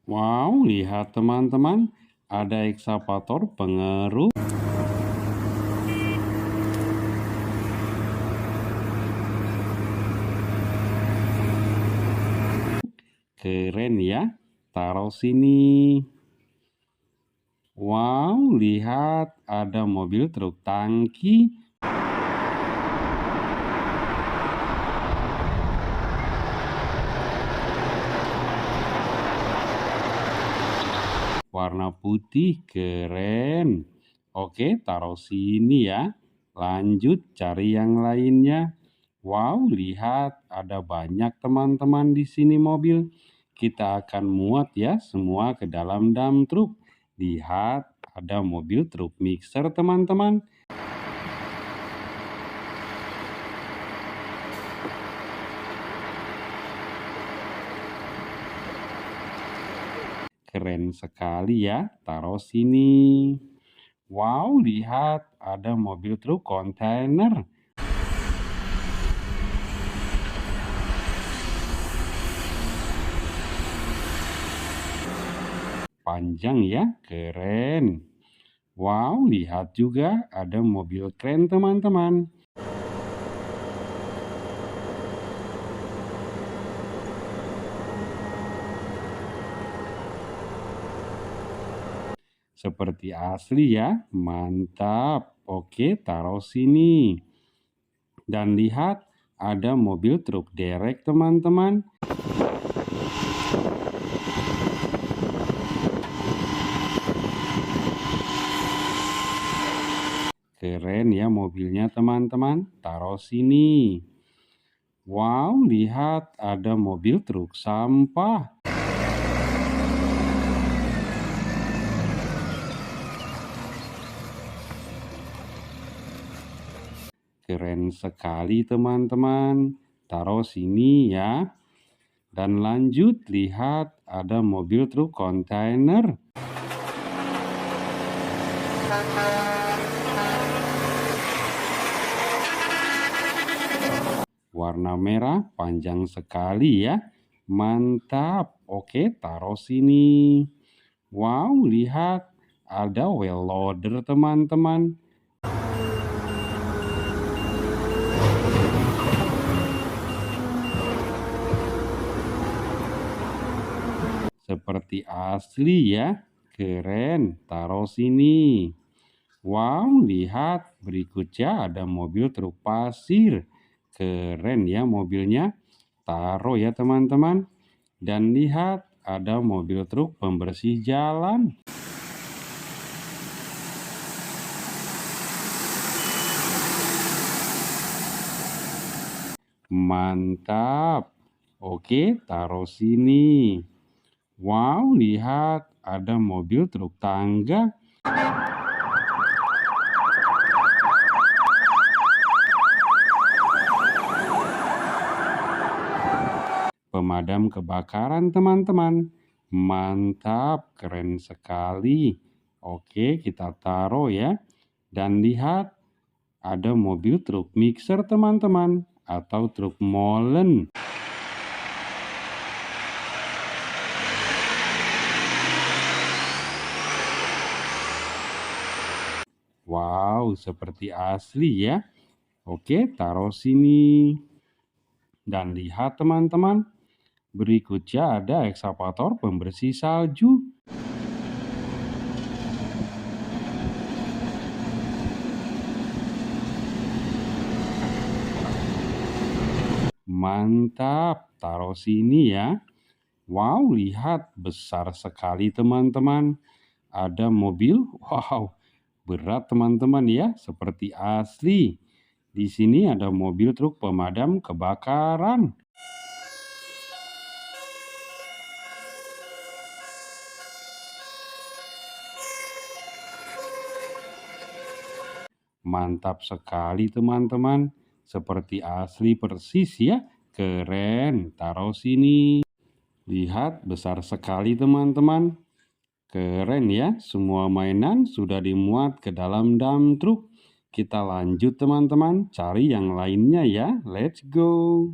Wow, lihat teman-teman, ada ekskavator pengeruk. Keren ya, taruh sini. Wow, lihat ada mobil truk tangki. Warna putih, keren. Oke, taruh sini ya. Lanjut cari yang lainnya. Wow, lihat ada banyak teman-teman di sini mobil. Kita akan muat ya semua ke dalam dump truk. Lihat, ada mobil truk mixer teman-teman. Keren sekali ya, taruh sini. Wow, lihat ada mobil truk kontainer. Panjang ya, keren. Wow, lihat juga ada mobil kren teman-teman. Seperti asli ya, mantap. Oke, taruh sini. Dan lihat, ada mobil truk derek teman-teman. Keren ya mobilnya teman-teman, taruh sini. Wow, lihat ada mobil truk sampah. Keren sekali teman-teman, taruh sini ya. Dan lanjut, lihat ada mobil truk kontainer. Warna merah, panjang sekali ya. Mantap. Oke, taruh sini. Wow, lihat ada well loader teman-teman. Seperti asli ya. Keren, taruh sini. Wow, lihat berikutnya ada mobil truk pasir. Keren ya mobilnya. Taruh ya teman-teman. Dan lihat ada mobil truk pembersih jalan. Mantap. Oke, taruh sini. Wow, lihat ada mobil truk tangga. Pemadam kebakaran teman-teman. Mantap, keren sekali. Oke, kita taruh ya. Dan lihat ada mobil truk mixer teman-teman, atau truk molen. Wow, seperti asli ya. Oke, taruh sini. Dan lihat teman-teman, berikutnya ada ekskavator pembersih salju. Mantap, taruh sini ya. Wow, lihat besar sekali teman-teman. Ada mobil, wow, berat teman-teman ya, seperti asli. Di sini ada mobil truk pemadam kebakaran. Mantap sekali teman-teman, seperti asli persis ya. Keren, taruh sini. Lihat besar sekali teman-teman. Keren ya, semua mainan sudah dimuat ke dalam dump truk. Kita lanjut teman-teman, cari yang lainnya ya. Let's go.